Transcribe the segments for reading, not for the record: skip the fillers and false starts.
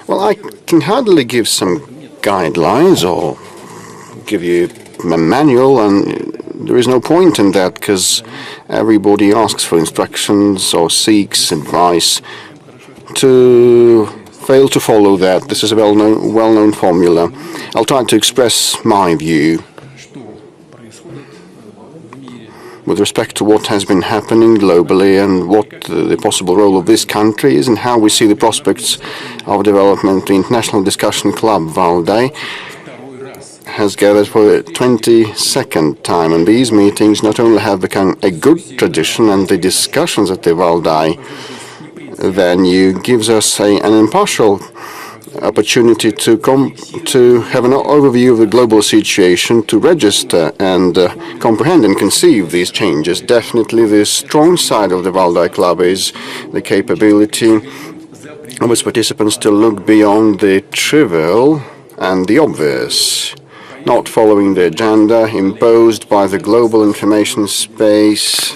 Well, I can hardly give some guidelines or give you a manual, and there is no point in that because everybody asks for instructions or seeks advice. To fail to follow that, this is a well-known formula. I'll try to express my view with respect to what has been happening globally and what the possible role of this country is and how we see the prospects of development. The International Discussion Club, Valdai, has gathered for the 22nd time, and these meetings not only have become a good tradition, and the discussions at the Valdai venue gives us an impartial opportunity to have an overview of the global situation, to register and comprehend and conceive these changes. Definitely the strong side of the Valdai Club is the capability of its participants to look beyond the trivial and the obvious, not following the agenda imposed by the global information space.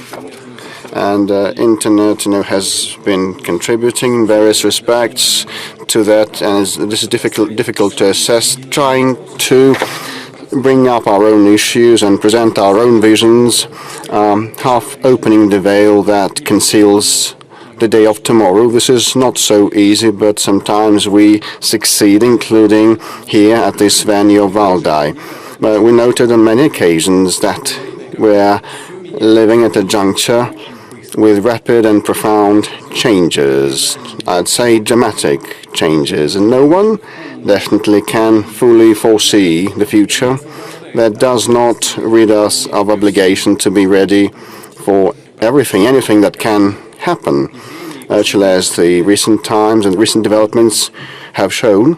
And Internet, has been contributing in various respects to that, and this is difficult to assess. Trying to bring up our own issues and present our own visions, half opening the veil that conceals the day of tomorrow. This is not so easy, but sometimes we succeed, including here at this venue of Valdai. But we noted on many occasions that we're living at a juncture with rapid and profound changes, I'd say dramatic changes, and no one definitely can fully foresee the future. That does not rid us of obligation to be ready for anything that can happen. Actually, as the recent times and recent developments have shown,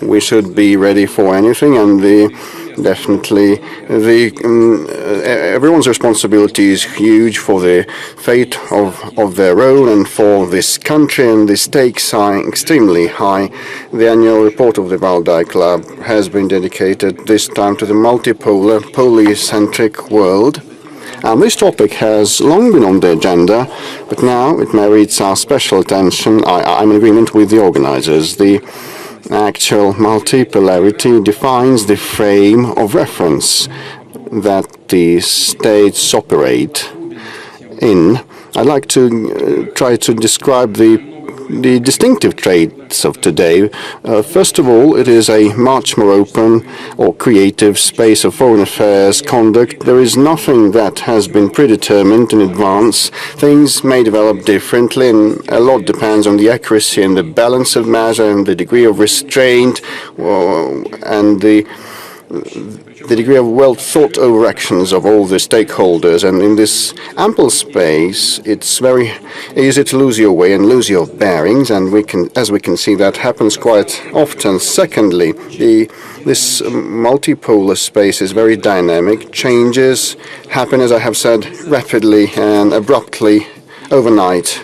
we should be ready for anything, and everyone's responsibility is huge for the fate of their own and for this country, and the stakes are extremely high. The annual report of the Valdai Club has been dedicated this time to the multipolar, polycentric world. And this topic has long been on the agenda, but now it merits our special attention. I'm in agreement with the organizers. The actual multipolarity defines the frame of reference that the states operate in. I'd like to try to describe the distinctive traits of today. First of all, it is a much more open or creative space of foreign affairs conduct. There is nothing that has been predetermined in advance. Things may develop differently, and a lot depends on the accuracy and the balance of measure and the degree of restraint and the degree of well-thought-over actions of all the stakeholders. And in this ample space, it's very easy to lose your way and lose your bearings, and as we can see, that happens quite often. Secondly, this multipolar space is very dynamic. Changes happen, as I have said, rapidly and abruptly overnight.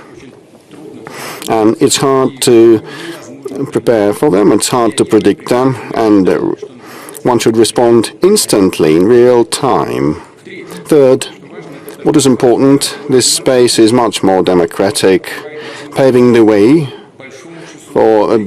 And it's hard to prepare for them, it's hard to predict them, and one should respond instantly in real time. Third, what is important, this space is much more democratic, paving the way for a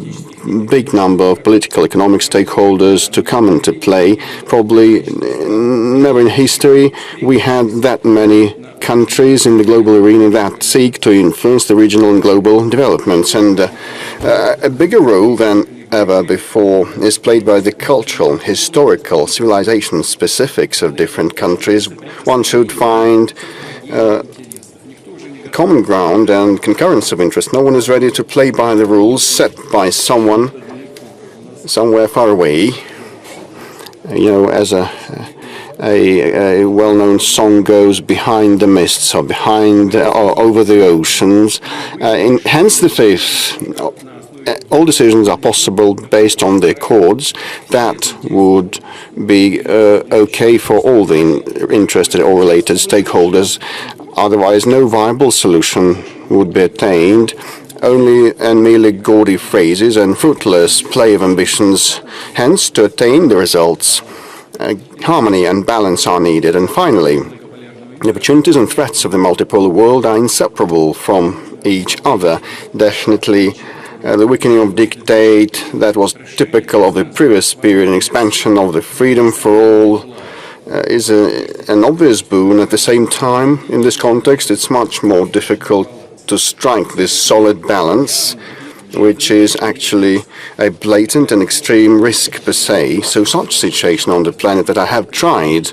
big number of political, economic stakeholders to come into play. Probably never in history we had that many countries in the global arena that seek to influence the regional and global developments, and a bigger role than ever before is played by the cultural, historical, civilization specifics of different countries. One should find common ground and concurrence of interest. No one is ready to play by the rules set by someone somewhere far away. As a well-known song goes, behind the mists or over the oceans. Hence the faith. All decisions are possible based on the accords that would be okay for all the interested or related stakeholders. Otherwise, no viable solution would be attained. Only and merely gaudy phrases and fruitless play of ambitions. Hence, to attain the results, harmony and balance are needed. And finally, the opportunities and threats of the multipolar world are inseparable from each other. Definitely the weakening of dictate that was typical of the previous period and expansion of the freedom for all is an obvious boon. At the same time, in this context, it's much more difficult to strike this solid balance, which is actually a blatant and extreme risk per se. So such situation on the planet that I have tried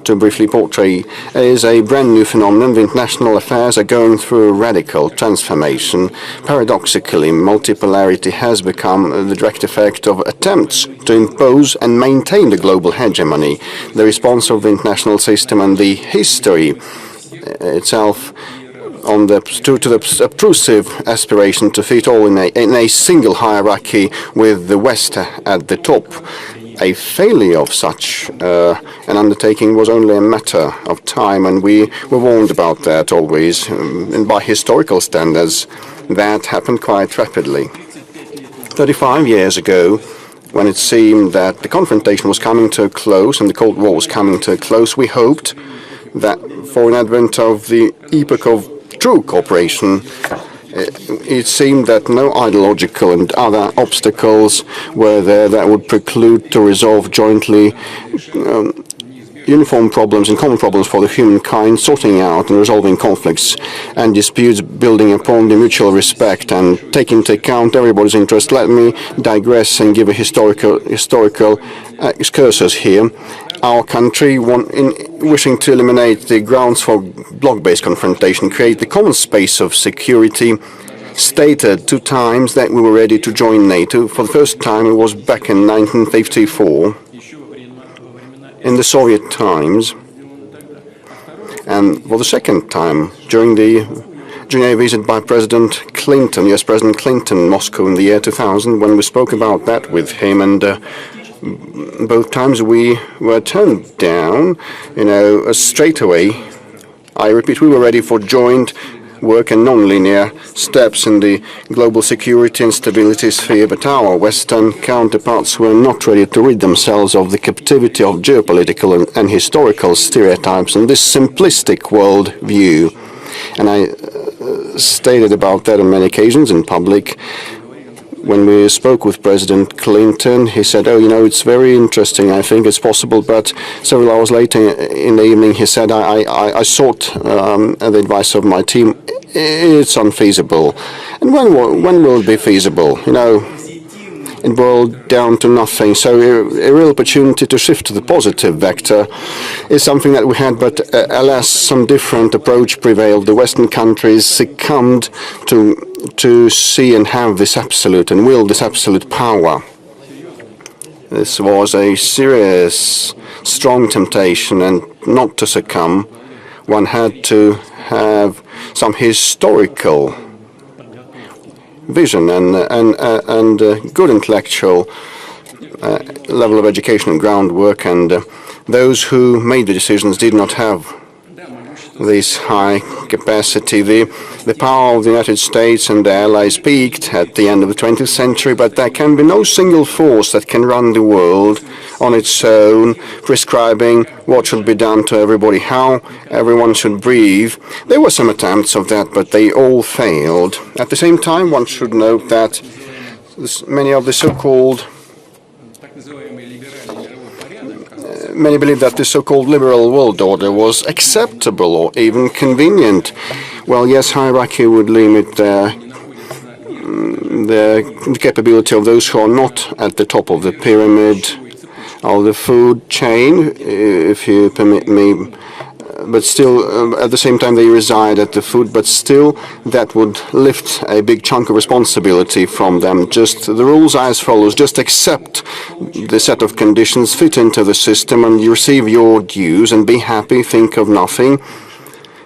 to briefly portray is a brand new phenomenon. The international affairs are going through a radical transformation. Paradoxically, multipolarity has become the direct effect of attempts to impose and maintain the global hegemony. The response of the international system and the history itself to the obtrusive aspiration to fit all in a single hierarchy with the West at the top. A failure of such an undertaking was only a matter of time, and we were warned about that always. And by historical standards, that happened quite rapidly. 35 years ago, when it seemed that the confrontation was coming to a close and the Cold War was coming to a close, we hoped that for an advent of the epoch of true cooperation, it seemed that no ideological and other obstacles were there that would preclude to resolve jointly uniform problems and common problems for the humankind, sorting out and resolving conflicts and disputes, building upon the mutual respect and taking into account everybody's interest. Let me digress and give a historical excursus here. Our country, wishing to eliminate the grounds for bloc-based confrontation, create the common space of security, stated 2 times that we were ready to join NATO. For the first time, it was back in 1954, in the Soviet times, and for the second time during a visit by President Clinton, US President Clinton, in Moscow in the year 2000, when we spoke about that with him, and both times we were turned down, straight away. I repeat, we were ready for joint work and non-linear steps in the global security and stability sphere, but our Western counterparts were not ready to rid themselves of the captivity of geopolitical and historical stereotypes and this simplistic world view. And I stated about that on many occasions in public. When we spoke with President Clinton, he said, it's very interesting, I think it's possible, but several hours later in the evening he said, I sought the advice of my team, it's unfeasible. And when will it be feasible? It boiled down to nothing. So a real opportunity to shift to the positive vector is something that we had, but alas, some different approach prevailed. The Western countries succumbed to see and have this absolute and wield this absolute power. This was a serious, strong temptation, and not to succumb, one had to have some historical vision and good intellectual level of education and groundwork, and those who made the decisions did not have this high capacity. The power of the United States and their allies peaked at the end of the 20th century, but there can be no single force that can run the world on its own, prescribing what should be done to everybody, how everyone should breathe. There were some attempts of that, but they all failed. At the same time, one should note that many of the so-called Many believe that the so-called liberal world order was acceptable or even convenient. Well, yes, hierarchy would limit the capability of those who are not at the top of the pyramid of the food chain, if you permit me. But still, at the same time, they reside at the food, but still that would lift a big chunk of responsibility from them. Just the rules are as follows: just accept the set of conditions, fit into the system, and you receive your dues, and be happy, think of nothing.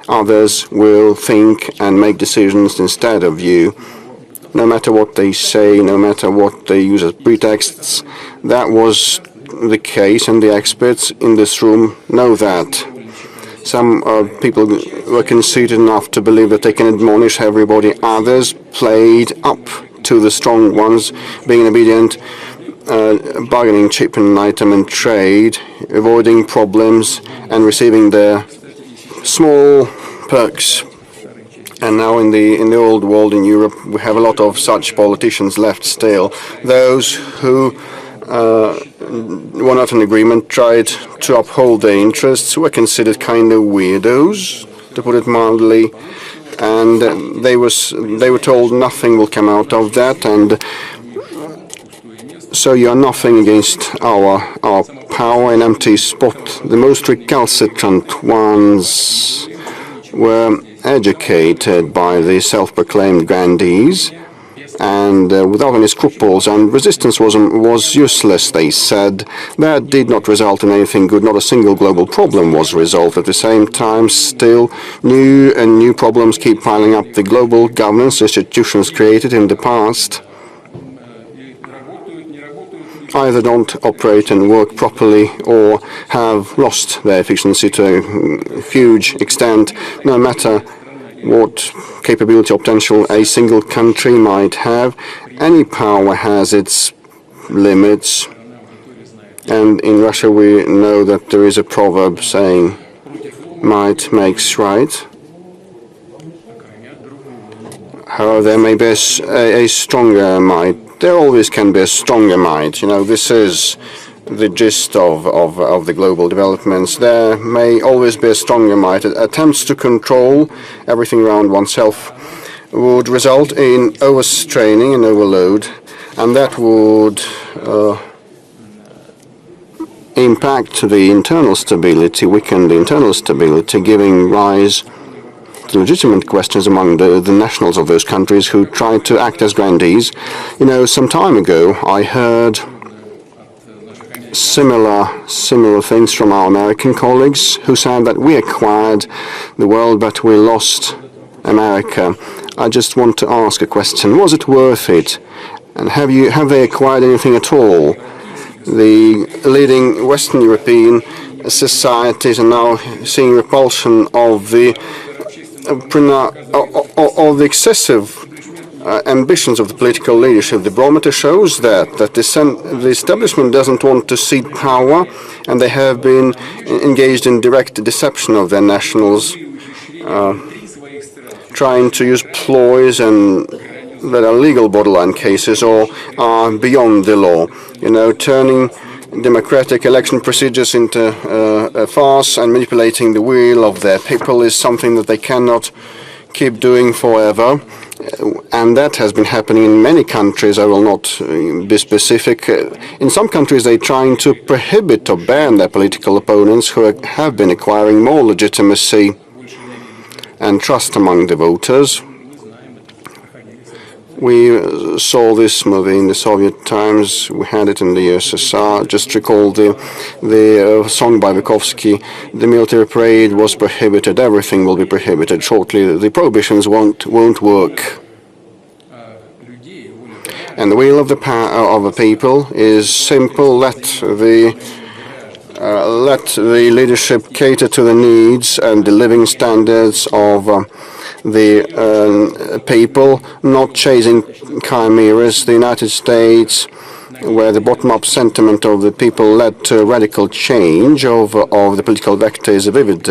Others will think and make decisions instead of you. No matter what they say, no matter what they use as pretexts, that was the case, and the experts in this room know that. Some people were conceited enough to believe that they can admonish everybody. Others played up to the strong ones, being obedient, bargaining chip and item and trade, avoiding problems and receiving their small perks And now in the old world in Europe, we have a lot of such politicians left still. Those who were not in agreement tried to uphold their interests, were considered kind of weirdos, to put it mildly. And they were told nothing will come out of that, and so you are nothing against our power, an empty spot. The most recalcitrant ones were educated by the self-proclaimed grandees, and without any scruples, and resistance was useless, they said. That did not result in anything good. Not a single global problem was resolved. At the same time, still new and new problems keep piling up. The global governance institutions created in the past either don't operate and work properly or have lost their efficiency to a huge extent. No matter what capability or potential a single country might have, any power has its limits. And in Russia we know that there is a proverb saying, might makes right. However, there may be a stronger might. There always can be a stronger might. You know, this is the gist of the global developments. There may always be a stronger might. Attempts to control everything around oneself would result in overstraining and overload, and that would impact the internal stability, weaken the internal stability, giving rise to legitimate questions among the nationals of those countries who tried to act as grandees. You know, some time ago I heard similar things from our American colleagues who said that we acquired the world but we lost America. I just want to ask a question. Was it worth it? And have they acquired anything at all? The leading Western European societies are now seeing repulsion of the excessive ambitions of the political leadership. The barometer shows that the establishment doesn't want to cede power, and they have been engaged in direct deception of their nationals, trying to use ploys and that are legal borderline cases or are beyond the law. You know, turning democratic election procedures into a farce and manipulating the will of their people is something that they cannot keep doing forever. And that has been happening in many countries. I will not be specific. In some countries, they're trying to prohibit or ban their political opponents who have been acquiring more legitimacy and trust among the voters. We saw this movie in the Soviet times. We had it in the USSR. Just recall the song by Vygotsky. The military parade was prohibited. Everything will be prohibited shortly. The prohibitions won't work. And the will of the people is simple. Let the leadership cater to the needs and the living standards of the people, not chasing chimeras. The United States, where the bottom-up sentiment of the people led to radical change of the political vector, is a vivid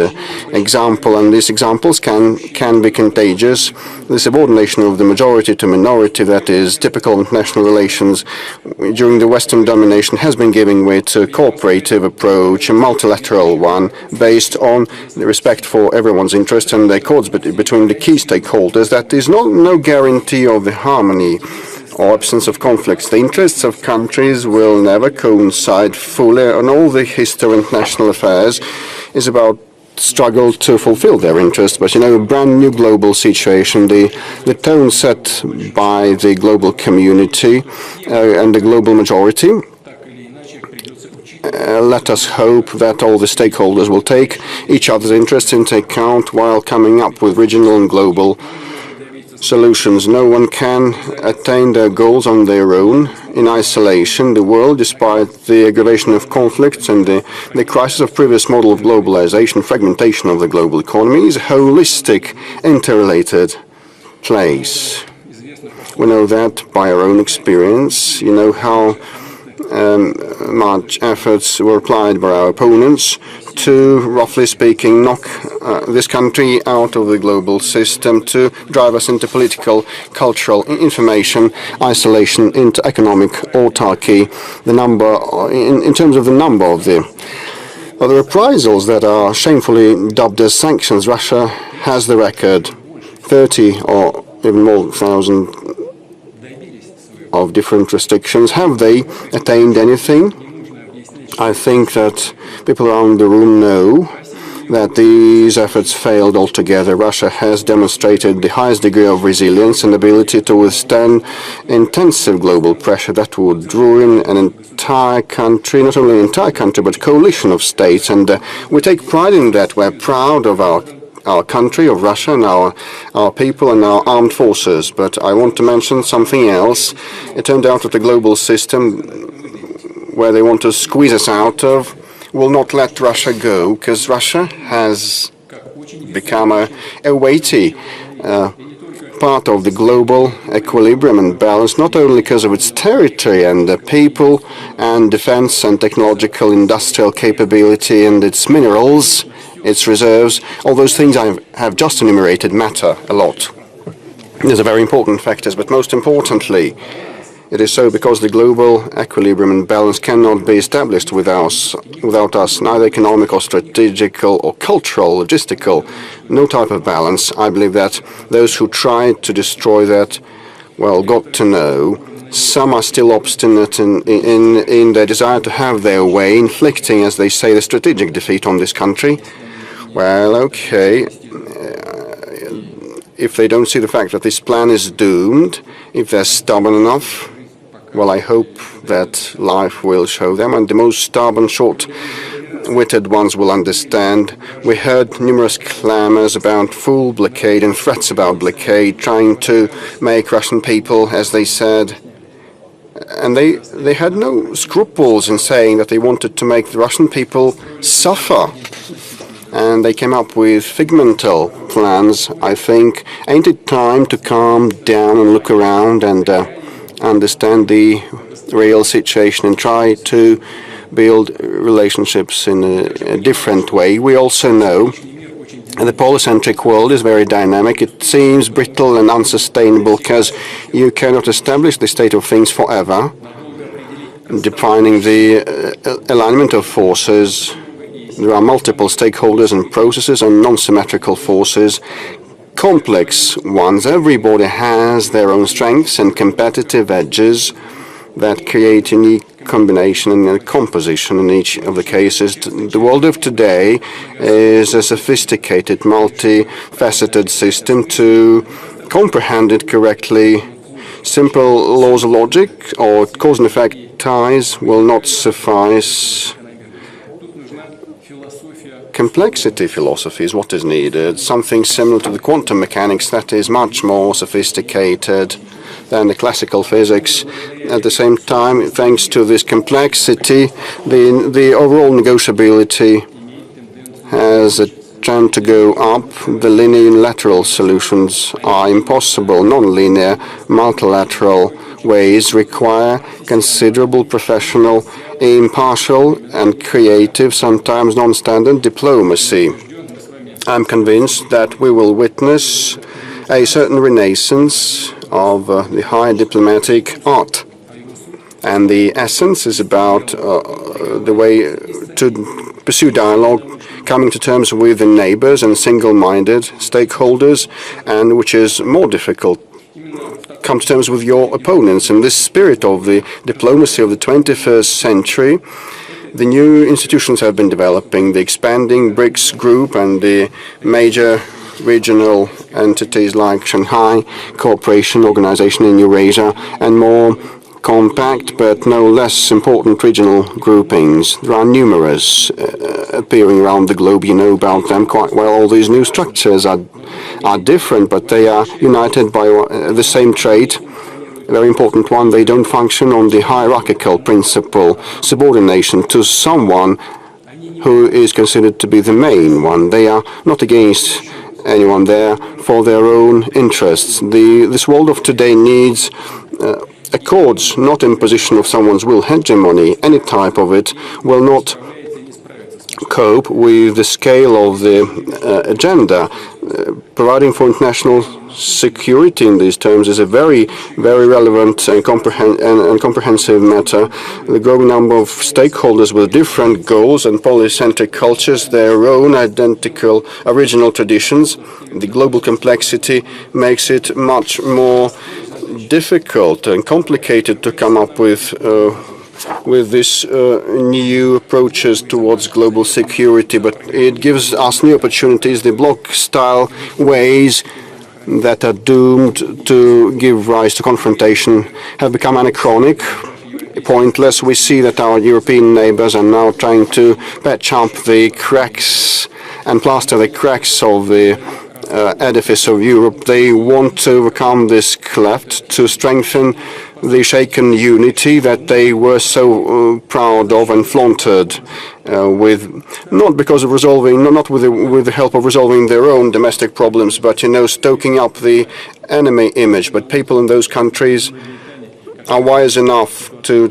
example, and these examples can be contagious. The subordination of the majority to minority that is typical of international relations during the Western domination has been giving way to a cooperative approach, a multilateral one, based on the respect for everyone's interest and the accords between the key stakeholders. That is no guarantee of the harmony or absence of conflicts. The interests of countries will never coincide fully, and all the history of international affairs is about struggle to fulfill their interests. But you know, a brand new global situation, the tone set by the global community and the global majority, let us hope that all the stakeholders will take each other's interests into account while coming up with regional and global solutions. No one can attain their goals on their own in isolation. The world, despite the aggravation of conflicts and the crisis of previous model of globalization, fragmentation of the global economy, is a holistic, interrelated place. We know that by our own experience. You know how much efforts were applied by our opponents to, roughly speaking, knock this country out of the global system, to drive us into political, cultural, information isolation, into economic autarky. The number, in terms of the number of the reprisals that are shamefully dubbed as sanctions, Russia has the record, 30 or even more thousand of different restrictions. Have they attained anything? I think that people around the room know that these efforts failed altogether. Russia has demonstrated the highest degree of resilience and ability to withstand intensive global pressure that would ruin an entire country, not only an entire country, but a coalition of states. And we take pride in that. We're proud of our country, of Russia, and our people and our armed forces. But I want to mention something else. It turned out that the global system, where they want to squeeze us out of, will not let Russia go, because Russia has become a weighty part of the global equilibrium and balance, not only because of its territory and the people and defense and technological industrial capability and its minerals, its reserves. All those things I have just enumerated matter a lot. These are very important factors, but most importantly, it is so because the global equilibrium and balance cannot be established without us, neither economic or strategical or cultural, logistical, no type of balance. I believe that those who tried to destroy that, well, got to know. Some are still obstinate in their desire to have their way, inflicting, as they say, the strategic defeat on this country. Well, okay. If they don't see the fact that this plan is doomed, if they're stubborn enough, well, I hope that life will show them, and the most stubborn, short-witted ones will understand. We heard numerous clamors about full blockade and threats about blockade, trying to make Russian people, as they said, and they had no scruples in saying that they wanted to make the Russian people suffer. And they came up with figmental plans. I think, ain't it time to calm down and look around and understand the real situation and try to build relationships in a different way? We also know the polycentric world is very dynamic. It seems brittle and unsustainable because you cannot establish the state of things forever, defining the alignment of forces. There are multiple stakeholders and processes and non-symmetrical forces, complex ones. Everybody has their own strengths and competitive edges that create unique combination and composition in each of the cases. The world of today is a sophisticated, multifaceted system. To comprehend it correctly, simple laws of logic or cause and effect ties will not suffice. Complexity philosophy is what is needed, something similar to the quantum mechanics that is much more sophisticated than the classical physics. At the same time, thanks to this complexity, the overall negotiability has a trend to go up. The linear unilateral solutions are impossible. Non-linear multilateral ways require considerable professional, impartial and creative, sometimes non-standard diplomacy. I'm convinced that we will witness a certain renaissance of the high diplomatic art. And the essence is about the way to pursue dialogue, coming to terms with the neighbors and single-minded stakeholders, and which is more difficult, come to terms with your opponents. In this spirit of the diplomacy of the 21st century, the new institutions have been developing, the expanding BRICS group and the major regional entities like Shanghai Cooperation Organization in Eurasia, and more compact but no less important regional groupings. There are numerous appearing around the globe. You know about them quite well. All these new structures are different, but they are united by the same trait. A very important one: they don't function on the hierarchical principle, subordination to someone who is considered to be the main one. They are not against anyone there for their own interests. This world of today needs accords, not imposition of someone's will, hegemony, any type of it, will not cope with the scale of the agenda. Providing for international security in these terms is a very, very relevant and comprehensive matter. The growing number of stakeholders with different goals and polycentric cultures, their own identical original traditions, the global complexity makes it much more difficult and complicated to come up with this new approaches towards global security, but it gives us new opportunities. The bloc-style ways that are doomed to give rise to confrontation have become anachronic, pointless. We see that our European neighbors are now trying to patch up the cracks and plaster the cracks of the edifice of Europe. They want to overcome this cleft, to strengthen the shaken unity that they were so proud of and flaunted with, not because of resolving, not with the help of resolving their own domestic problems, but stoking up the enemy image. But people in those countries are wise enough to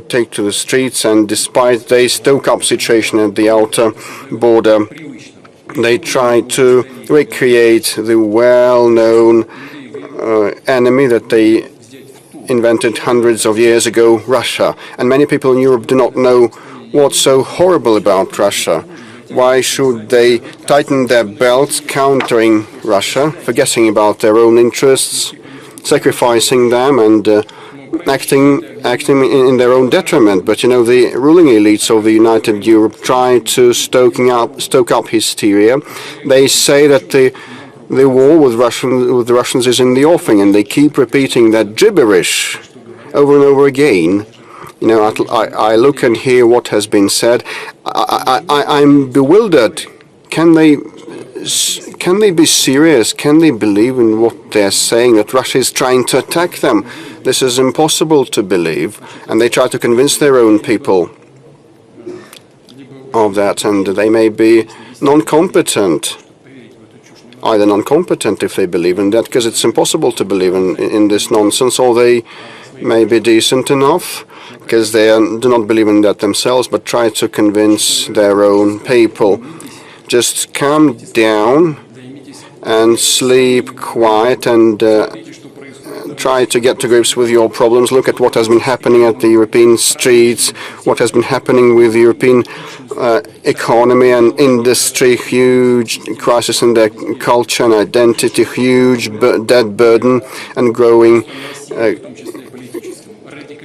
take to the streets, and despite they stoke up situation at the outer border, they try to recreate the well-known enemy that they invented hundreds of years ago, Russia. And many people in Europe do not know what's so horrible about Russia. Why should they tighten their belts countering Russia, forgetting about their own interests, sacrificing them and acting in their own detriment? But the ruling elites of the United Europe try to stoke up hysteria. They say that the war with the Russians is in the offing, and they keep repeating that gibberish over and over again. I look and hear what has been said. I'm bewildered. Can they be serious? Can they believe in what they're saying, that Russia is trying to attack them? This is impossible to believe, and they try to convince their own people of that, and they may be non-competent. Either non-competent if they believe in that, because it's impossible to believe in this nonsense, or they may be decent enough because they do not believe in that themselves, but try to convince their own people. Just calm down and sleep quiet and try to get to grips with your problems. Look at what has been happening at the European streets, what has been happening with the European economy and industry, huge crisis in their culture and identity, huge debt burden and growing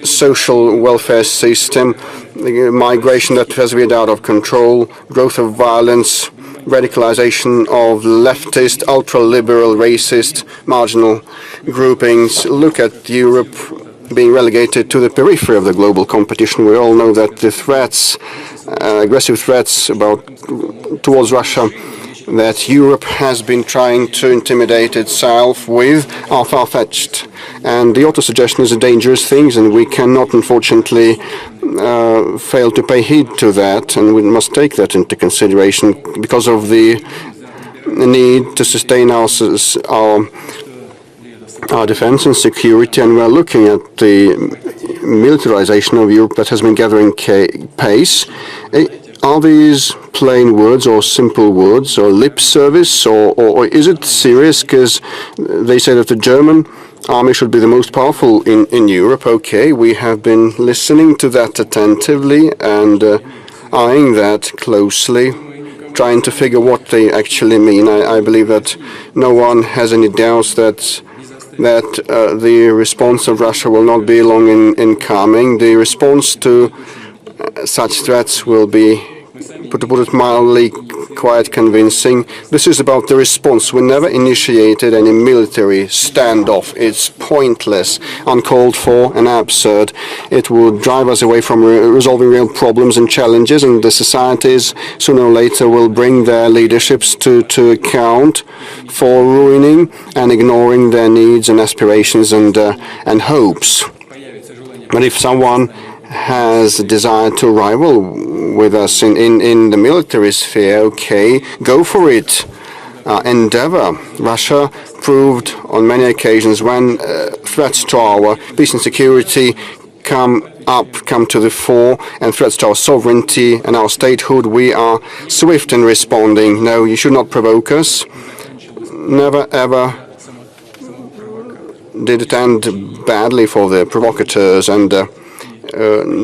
social welfare system, migration that has been out of control, growth of violence, radicalization of leftist, ultra-liberal, racist, marginal groupings. Look at Europe being relegated to the periphery of the global competition. We all know that the threats, aggressive threats towards Russia that Europe has been trying to intimidate itself with are far-fetched. And the auto-suggestion is a dangerous thing, and we cannot, unfortunately, fail to pay heed to that, and we must take that into consideration because of the need to sustain our defense and security. And we're looking at the militarization of Europe that has been gathering pace. Are these plain words or simple words or lip service, or is it serious? Because they say that the German army should be the most powerful in Europe. Okay, we have been listening to that attentively and eyeing that closely, trying to figure what they actually mean. I believe that no one has any doubts that the response of Russia will not be long in coming. The response to such threats will be, to put it mildly, quite convincing. This is about the response. We never initiated any military standoff. It's pointless, uncalled for, and absurd. It would drive us away from resolving real problems and challenges, and the societies sooner or later will bring their leaderships to account for ruining and ignoring their needs and aspirations and hopes. But if someone has a desire to rival with us in the military sphere, okay, go for it. Endeavor. Russia proved on many occasions when threats to our peace and security come to the fore, and threats to our sovereignty and our statehood, we are swift in responding. No, you should not provoke us. Never ever did it end badly for the provocateurs, and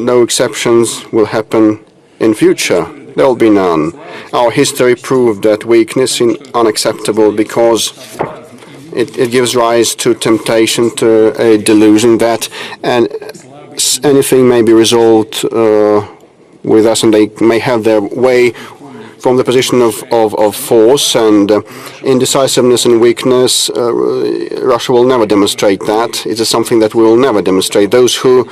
no exceptions will happen in future. There will be none. Our history proved that weakness is unacceptable because it gives rise to temptation, to a delusion that anything may be resolved with us, and they may have their way from the position of force and indecisiveness and weakness. Russia will never demonstrate that. It is something that we will never demonstrate. Those who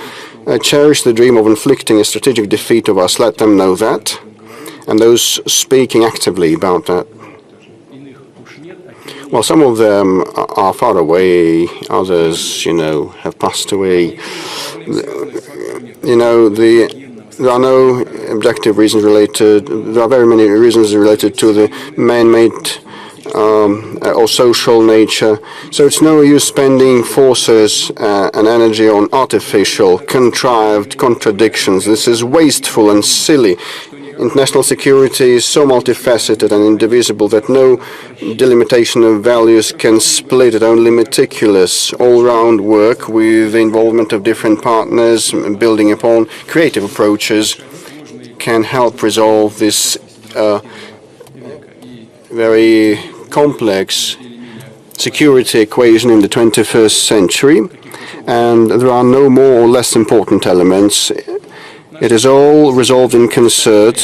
cherish the dream of inflicting a strategic defeat of us, let them know that. And those speaking actively about that, well, some of them are far away, others, have passed away. There are no objective reasons related. There are very many reasons related to the man-made or social nature. So it's no use spending forces and energy on artificial, contrived contradictions. This is wasteful and silly. International security is so multifaceted and indivisible that no delimitation of values can split it. Only meticulous, all-round work with the involvement of different partners, building upon creative approaches, can help resolve this very complex security equation in the 21st century. And there are no more or less important elements. It is all resolved in concert.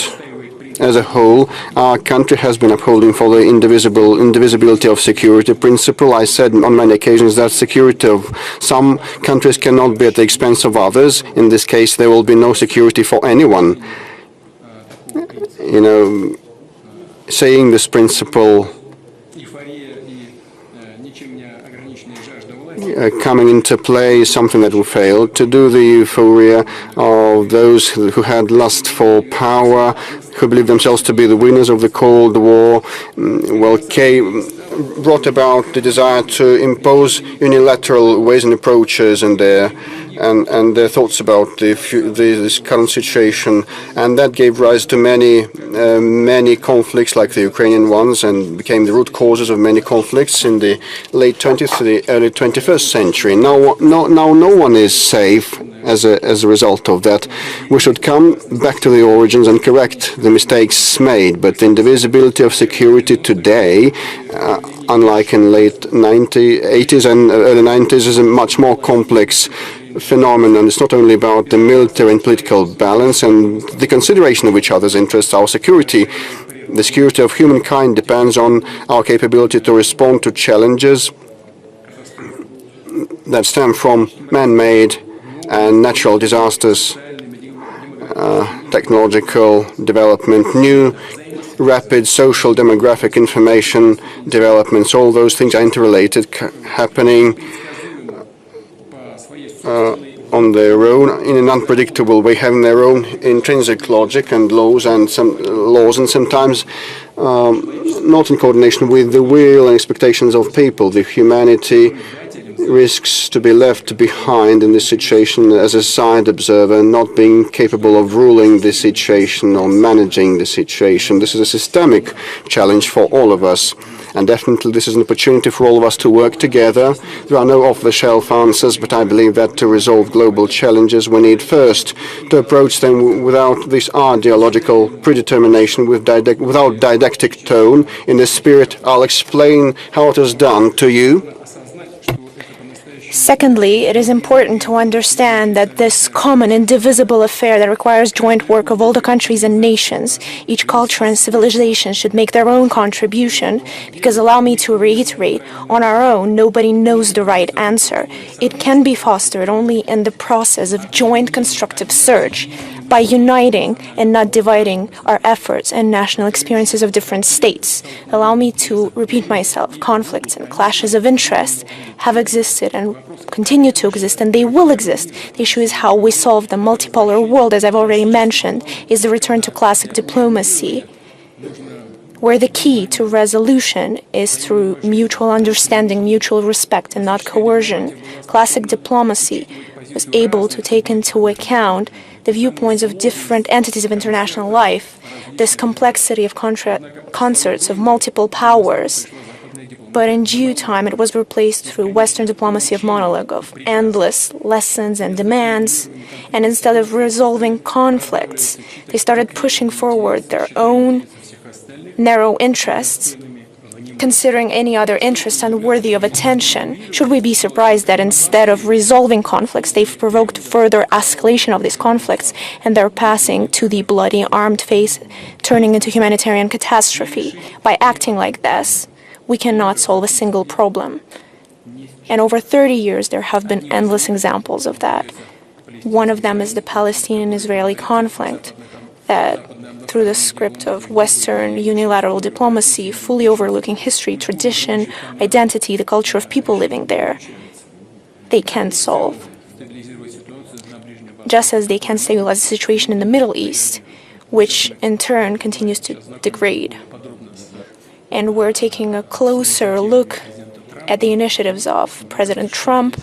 As a whole, our country has been upholding for the indivisibility of security principle. I said on many occasions that security of some countries cannot be at the expense of others. In this case, there will be no security for anyone. Saying this principle coming into play is something that will fail. To do the euphoria of those who had lust for power, who believed themselves to be the winners of the Cold War, brought about the desire to impose unilateral ways and approaches and their thoughts about this current situation, and that gave rise to many conflicts like the Ukrainian ones, and became the root causes of many conflicts in the late 20th to the early 21st century. Now no one is safe as a result of that. We should come back to the origins and correct the mistakes made, but the indivisibility of security today, unlike in late 80s and early 90s, is a much more complex phenomenon. It's not only about the military and political balance and the consideration of each other's interests. Our security, the security of humankind, depends on our capability to respond to challenges that stem from man-made and natural disasters, technological development, new rapid social demographic information developments. All those things are interrelated, happening on their own in an unpredictable way, having their own intrinsic logic and laws, and sometimes not in coordination with the will and expectations of people. The humanity risks to be left behind in this situation as a side observer, not being capable of ruling the situation or managing the situation. This is a systemic challenge for all of us, and definitely this is an opportunity for all of us to work together. There are no off-the-shelf answers, but I believe that to resolve global challenges, we need first to approach them without this ideological predetermination, without didactic tone. In this spirit, I'll explain how it is done to you. Secondly, it is important to understand that this common, indivisible affair that requires joint work of all the countries and nations, each culture and civilization should make their own contribution, because allow me to reiterate, on our own, nobody knows the right answer. It can be fostered only in the process of joint constructive search, by uniting and not dividing our efforts and national experiences of different states. Allow me to repeat myself, conflicts and clashes of interest have existed and continue to exist, and they will exist. The issue is how we solve the multipolar world, as I've already mentioned, is the return to classic diplomacy. where the key to resolution is through mutual understanding, mutual respect, and not coercion. Classic diplomacy was able to take into account the viewpoints of different entities of international life, this complexity of concerts of multiple powers. But in due time, it was replaced through Western diplomacy of monologue, of endless lessons and demands. And instead of resolving conflicts, they started pushing forward their own narrow interests, considering any other interest unworthy of attention. Should we be surprised that instead of resolving conflicts, they've provoked further escalation of these conflicts, and they're passing to the bloody armed phase, turning into humanitarian catastrophe? By acting like this, we cannot solve a single problem. And over 30 years, there have been endless examples of that. One of them is the Palestinian-Israeli conflict, that through the script of Western unilateral diplomacy, fully overlooking history, tradition, identity, the culture of people living there, they can't solve. Just as they can't stabilize the situation in the Middle East, which in turn continues to degrade. And we're taking a closer look at the initiatives of President Trump.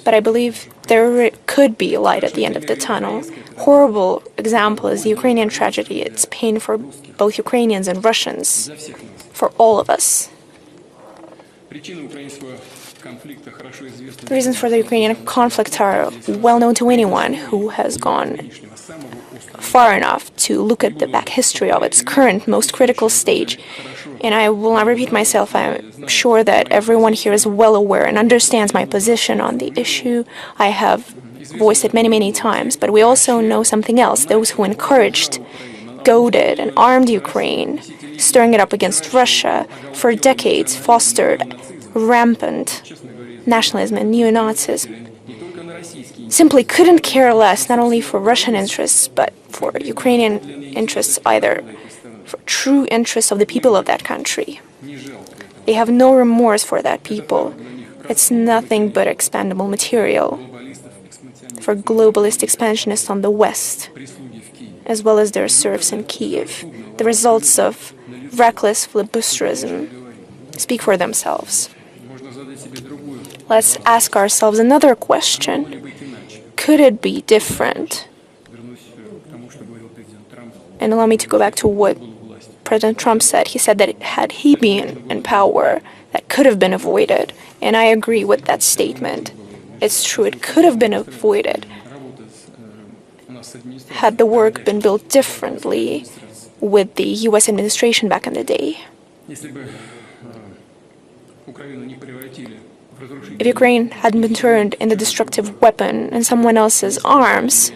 But I believe there could be light at the end of the tunnel. Horrible example is the Ukrainian tragedy. It's pain for both Ukrainians and Russians, for all of us. The reasons for the Ukrainian conflict are well known to anyone who has gone far enough to look at the back history of its current most critical stage. And I will not repeat myself. I'm sure that everyone here is well aware and understands my position on the issue. I have voiced it many, many times. But we also know something else. Those who encouraged, goaded, and armed Ukraine, stirring it up against Russia, for decades fostered rampant nationalism and neo-Nazism, simply couldn't care less, not only for Russian interests, but for Ukrainian interests either, for true interests of the people of that country. They have no remorse for that people. It's nothing but expendable material for globalist expansionists on the West, as well as their serfs in Kiev. The results of reckless filibusterism speak for themselves. Let's ask ourselves another question. Could it be different? And allow me to go back to what President Trump said. He said that had he been in power, that could have been avoided. And I agree with that statement. It's true, it could have been avoided had the work been built differently with the U.S. administration back in the day. If Ukraine hadn't been turned into a destructive weapon in someone else's arms,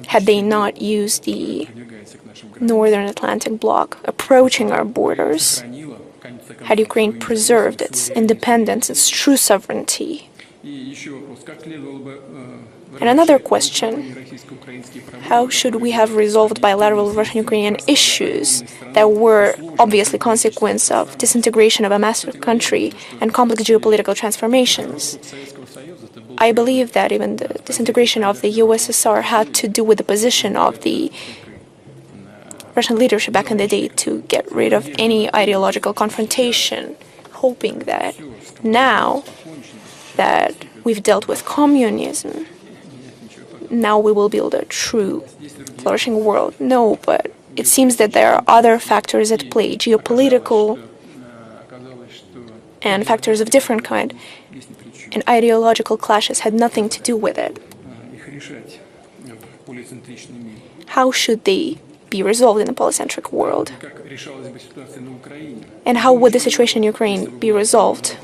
had they not used the Northern Atlantic bloc approaching our borders, had Ukraine preserved its independence, its true sovereignty. And another question, how should we have resolved bilateral Russian-Ukrainian issues that were obviously consequence of disintegration of a massive country and complex geopolitical transformations? I believe that even the disintegration of the USSR had to do with the position of the Russian leadership back in the day to get rid of any ideological confrontation, hoping that now that we've dealt with communism, now we will build a true flourishing world. No, but it seems that there are other factors at play, geopolitical and factors of different kind, and ideological clashes had nothing to do with it. How should they be resolved in a polycentric world? And how would the situation in Ukraine be resolved?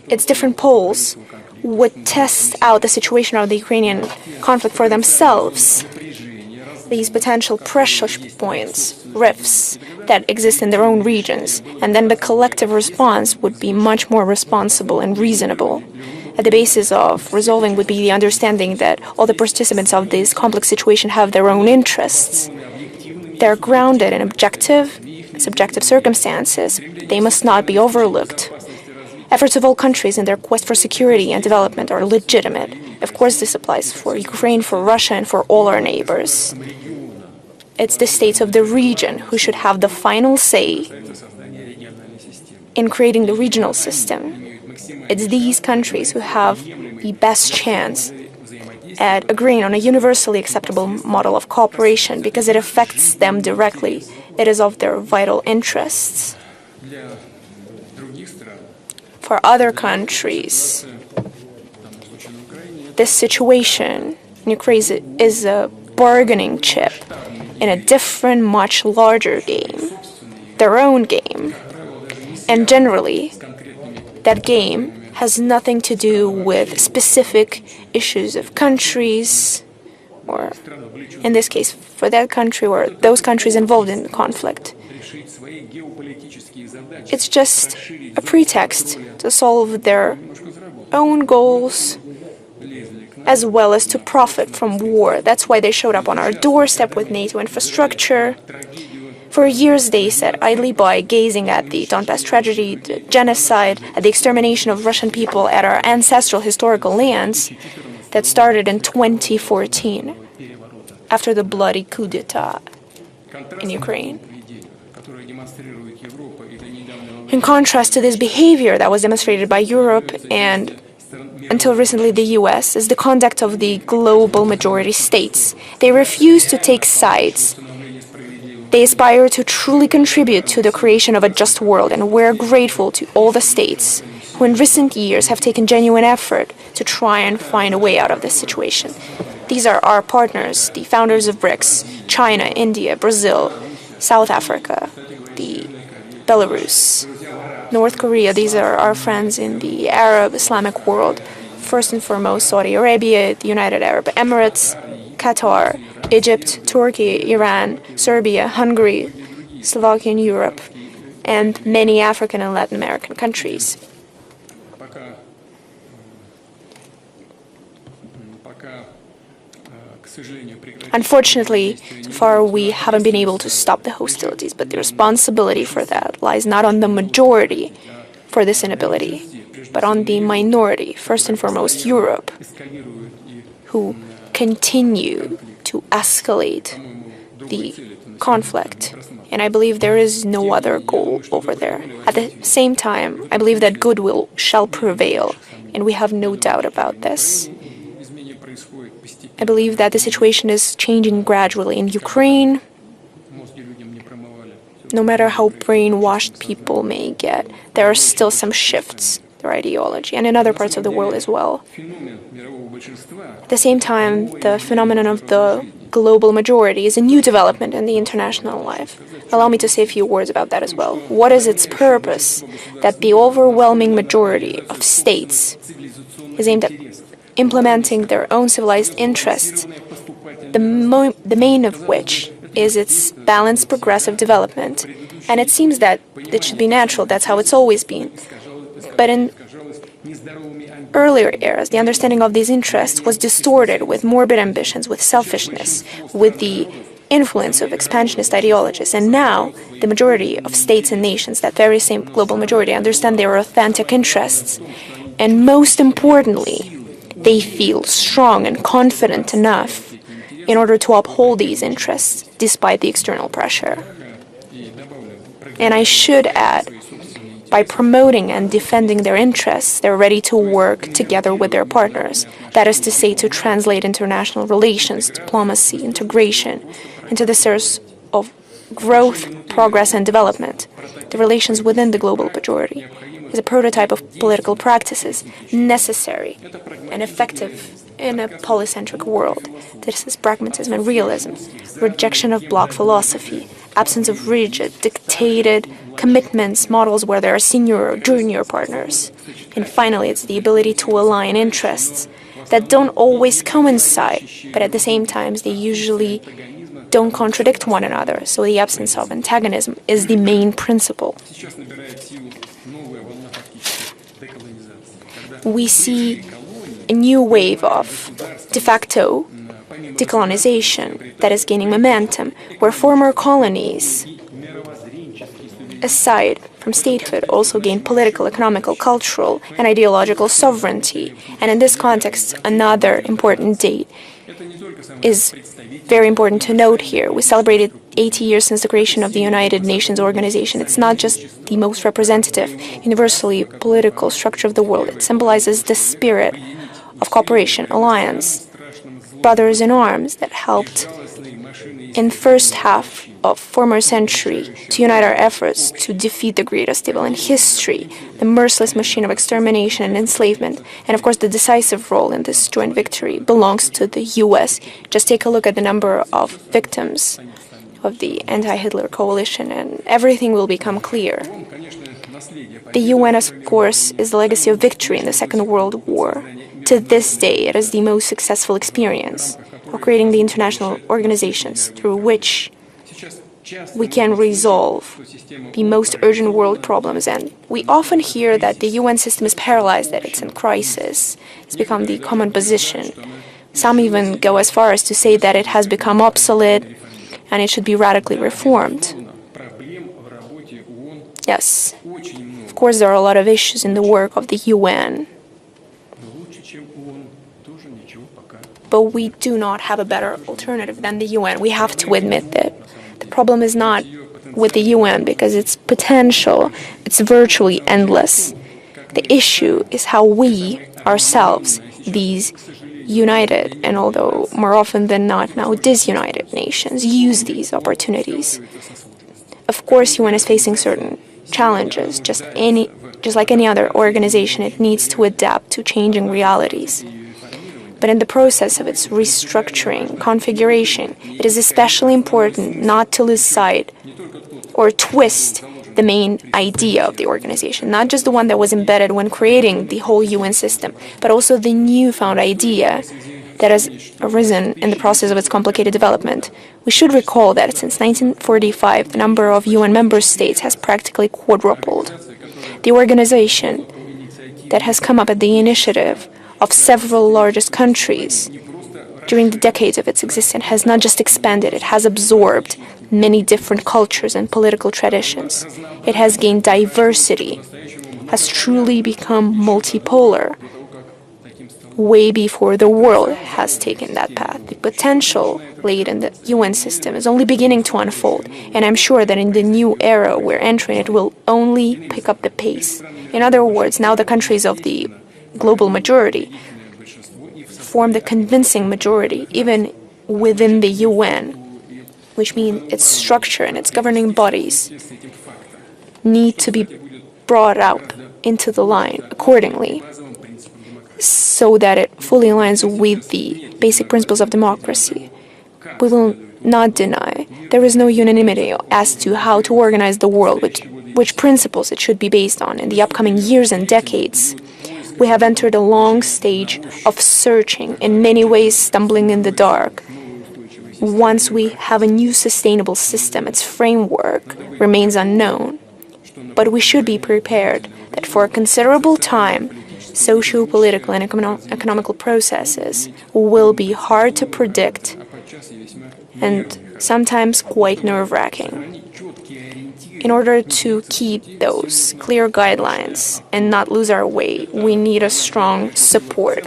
Its different poles would test out the situation of the Ukrainian conflict for themselves. These potential pressure points, rifts that exist in their own regions, and then the collective response would be much more responsible and reasonable. At the basis of resolving would be the understanding that all the participants of this complex situation have their own interests. They're grounded in objective, subjective circumstances. They must not be overlooked. Efforts of all countries in their quest for security and development are legitimate. Of course, this applies for Ukraine, for Russia, and for all our neighbors. It's the states of the region who should have the final say in creating the regional system. It's these countries who have the best chance at agreeing on a universally acceptable model of cooperation because it affects them directly. It is of their vital interests. For other countries, this situation in Ukraine is a bargaining chip in a different, much larger game, their own game. And generally, that game has nothing to do with specific issues of countries, or in this case, for that country or those countries involved in the conflict. It's just a pretext to solve their own goals as well as to profit from war. That's why they showed up on our doorstep with NATO infrastructure. For years they sat idly by, gazing at the Donbass tragedy, the genocide, at the extermination of Russian people at our ancestral historical lands that started in 2014 after the bloody coup d'etat in Ukraine. In contrast to this behavior that was demonstrated by Europe and until recently the US, is the conduct of the global majority states. They refuse to take sides. They aspire to truly contribute to the creation of a just world, and we're grateful to all the states who in recent years have taken genuine effort to try and find a way out of this situation. These are our partners, the founders of BRICS, China, India, Brazil, South Africa, the Belarus, North Korea. These are our friends in the Arab Islamic world. First and foremost, Saudi Arabia, the United Arab Emirates, Qatar, Egypt, Turkey, Iran, Serbia, Hungary, Slovakia in Europe, and many African and Latin American countries. Unfortunately, so far we haven't been able to stop the hostilities, but the responsibility for that lies not on the majority for this inability, but on the minority, first and foremost Europe, who continue to escalate the conflict. And I believe there is no other goal over there. At the same time, I believe that goodwill shall prevail, and we have no doubt about this. I believe that the situation is changing gradually in Ukraine. No matter how brainwashed people may get, there are still some shifts in their ideology, and in other parts of the world as well. At the same time, the phenomenon of the global majority is a new development in the international life. Allow me to say a few words about that as well. What is its purpose? That the overwhelming majority of states is aimed at implementing their own civilized interests, the main of which is its balanced progressive development. And it seems that it should be natural, that's how it's always been. But in earlier eras, the understanding of these interests was distorted with morbid ambitions, with selfishness, with the influence of expansionist ideologies. And now, the majority of states and nations, that very same global majority, understand their authentic interests. And most importantly, they feel strong and confident enough in order to uphold these interests despite the external pressure. And I should add, by promoting and defending their interests, they're ready to work together with their partners. That is to say, to translate international relations, diplomacy, integration into the source of growth, progress, and development. The relations within the global majority is a prototype of political practices necessary and effective in a polycentric world. This is pragmatism and realism, rejection of bloc philosophy, absence of rigid, dictated commitments, models where there are senior or junior partners. And finally, it's the ability to align interests that don't always coincide, but at the same time, they usually don't contradict one another. So the absence of antagonism is the main principle. We see a new wave of de facto decolonization that is gaining momentum, where former colonies aside from statehood, also gain political, economical, cultural, and ideological sovereignty. And in this context, another important date is very important to note here. We celebrated 80 years since the creation of the United Nations organization. It's not just the most representative, universally political structure of the world. It symbolizes the spirit of cooperation, alliance, brothers in arms that helped in first half of former century to unite our efforts to defeat the greatest evil in history, the merciless machine of extermination and enslavement. And of course, the decisive role in this joint victory belongs to the US. Just take a look at the number of victims of the anti-Hitler coalition and everything will become clear. The UN, of course, is the legacy of victory in the Second World War. To this day, it is the most successful experience of creating the international organizations through which we can resolve the most urgent world problems. And we often hear that the UN system is paralyzed, that it's in crisis. It's become the common position. Some even go as far as to say that it has become obsolete and it should be radically reformed. Yes, of course there are a lot of issues in the work of the UN, but we do not have a better alternative than the UN. We have to admit that. The problem is not with the UN because its potential, it's virtually endless. The issue is how we, ourselves, these united, and although more often than not now disunited nations, use these opportunities. Of course, UN is facing certain challenges. Just like any other organization, it needs to adapt to changing realities. But in the process of its restructuring, configuration, it is especially important not to lose sight or twist the main idea of the organization, not just the one that was embedded when creating the whole UN system, but also the newfound idea that has arisen in the process of its complicated development. We should recall that since 1945, the number of UN member states has practically quadrupled. The organization that has come up at the initiative of several largest countries during the decades of its existence has not just expanded, it has absorbed many different cultures and political traditions. It has gained diversity, has truly become multipolar, way before the world has taken that path. The potential laid in the UN system is only beginning to unfold, and I'm sure that in the new era we're entering, it will only pick up the pace. In other words, now the countries of the global majority form the convincing majority, even within the UN, which means its structure and its governing bodies need to be brought up into the line accordingly, so that it fully aligns with the basic principles of democracy. We will not deny there is no unanimity as to how to organize the world, which principles it should be based on in the upcoming years and decades. We have entered a long stage of searching, in many ways stumbling in the dark. Once we have a new sustainable system, its framework remains unknown. But we should be prepared that for a considerable time, socio-political and economical processes will be hard to predict and sometimes quite nerve-wracking. In order to keep those clear guidelines and not lose our way, we need a strong support.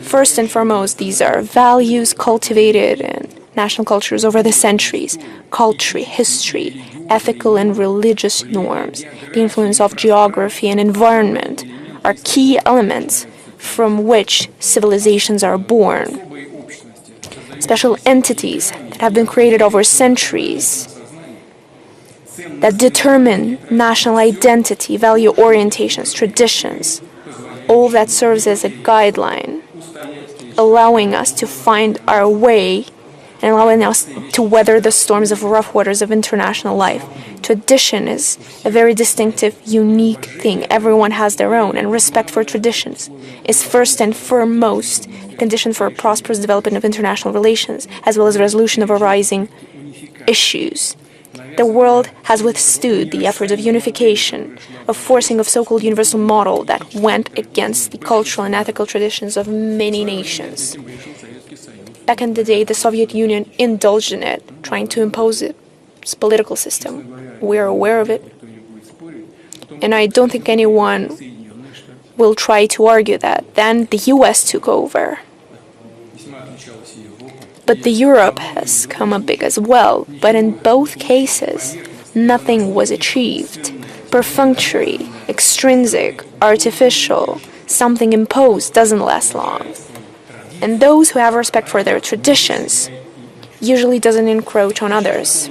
First and foremost, these are values cultivated in national cultures over the centuries, culture, history, ethical and religious norms, the influence of geography and environment are key elements from which civilizations are born. Special entities that have been created over centuries that determine national identity, value orientations, traditions, all that serves as a guideline, allowing us to find our way and allowing us to weather the storms of rough waters of international life. Tradition is a very distinctive, unique thing. Everyone has their own, and respect for traditions is first and foremost a condition for a prosperous development of international relations, as well as resolution of arising issues. The world has withstood the efforts of unification, of forcing of so-called universal model that went against the cultural and ethical traditions of many nations. Back in the day, the Soviet Union indulged in it, trying to impose world's political system. We are aware of it. And I don't think anyone will try to argue that. Then the US took over. But the Europe has come up big as well. But in both cases, nothing was achieved. Perfunctory, extrinsic, artificial, something imposed doesn't last long. And those who have respect for their traditions usually doesn't encroach on others.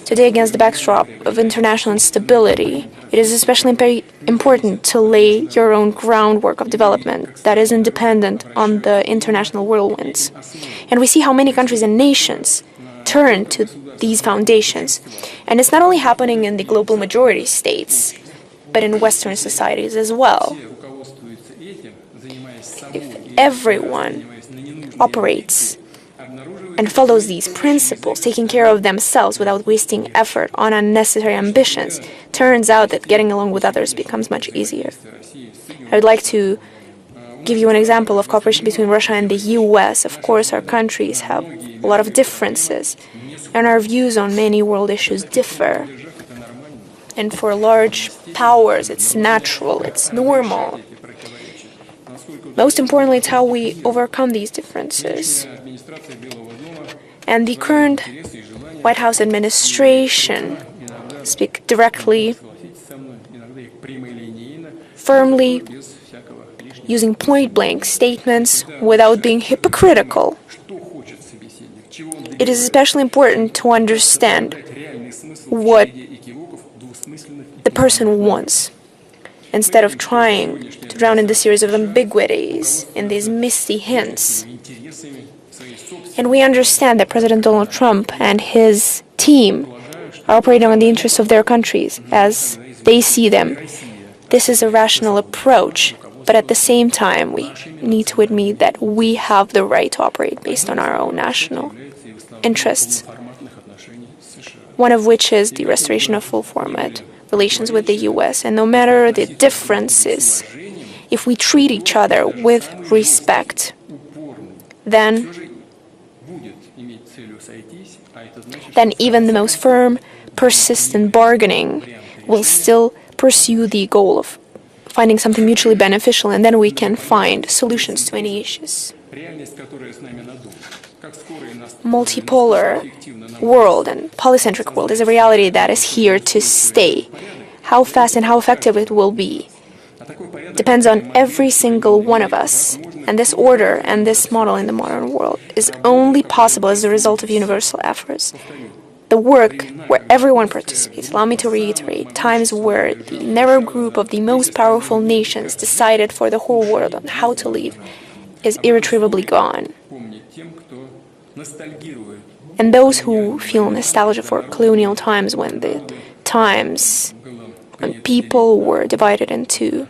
Today, against the backdrop of international instability, it is especially important to lay your own groundwork of development that is independent on the international whirlwinds. And we see how many countries and nations turn to these foundations. And it's not only happening in the global majority states, but in Western societies as well. If everyone operates and follows these principles, taking care of themselves without wasting effort on unnecessary ambitions, turns out that getting along with others becomes much easier. I would like to give you an example of cooperation between Russia and the US. Of course, our countries have a lot of differences, and our views on many world issues differ. And for large powers, it's natural, it's normal. Most importantly, it's how we overcome these differences. And the current White House administration speak directly, firmly, using point-blank statements without being hypocritical. It is especially important to understand what the person wants, instead of trying to drown in the series of ambiguities, in these misty hints. And we understand that President Donald Trump and his team are operating on the interests of their countries as they see them. This is a rational approach, but at the same time, we need to admit that we have the right to operate based on our own national interests, one of which is the restoration of full-format relations with the US. And no matter the differences, if we treat each other with respect, then even the most firm, persistent bargaining will still pursue the goal of finding something mutually beneficial, and then we can find solutions to any issues. Multipolar world and polycentric world is a reality that is here to stay. How fast and how effective it will be depends on every single one of us. And this order and this model in the modern world is only possible as a result of universal efforts. The work where everyone participates, allow me to reiterate, times where the narrow group of the most powerful nations decided for the whole world on how to live, is irretrievably gone. And those who feel nostalgia for colonial times, when people were divided into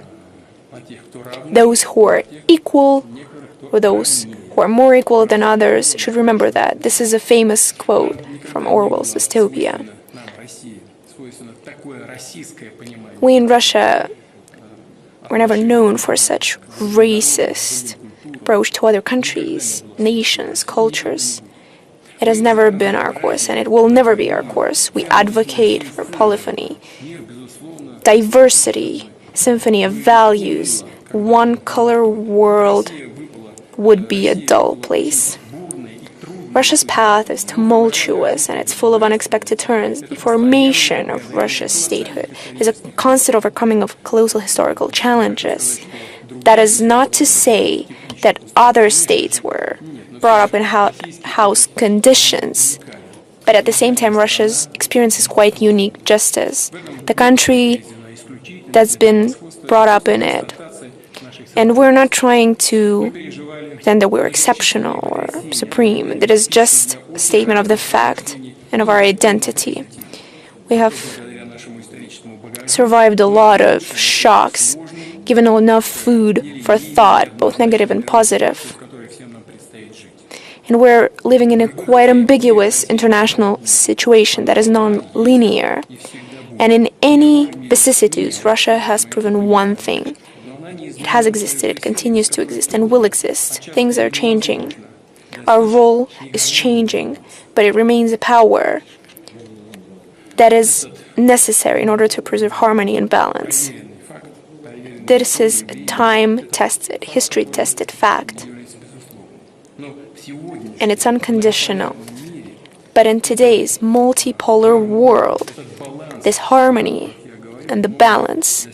those who are equal or those who are more equal than others, should remember that. This is a famous quote from Orwell's dystopia. We in Russia were never known for such racist approach to other countries, nations, cultures. It has never been our course, and it will never be our course. We advocate for polyphony, diversity, symphony of values. One-color world would be a dull place. Russia's path is tumultuous and it's full of unexpected turns. The formation of Russia's statehood is a constant overcoming of colossal historical challenges. That is not to say that other states were brought up in house conditions, but at the same time Russia's experience is quite unique, just as the country that's been brought up in it. And we're not trying to pretend that we're exceptional or supreme. It is just a statement of the fact and of our identity. We have survived a lot of shocks, given enough food for thought, both negative and positive. And we're living in a quite ambiguous international situation that is non-linear. And in any vicissitudes, Russia has proven one thing. It has existed, it continues to exist, and will exist. Things are changing. Our role is changing, but it remains a power that is necessary in order to preserve harmony and balance. This is a time-tested, history-tested fact, and it's unconditional. But in today's multipolar world, this harmony and the balance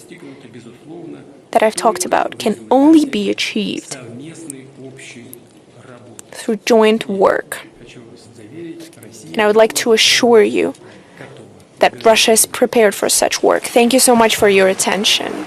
that I've talked about can only be achieved through joint work. And I would like to assure you that Russia is prepared for such work. Thank you so much for your attention.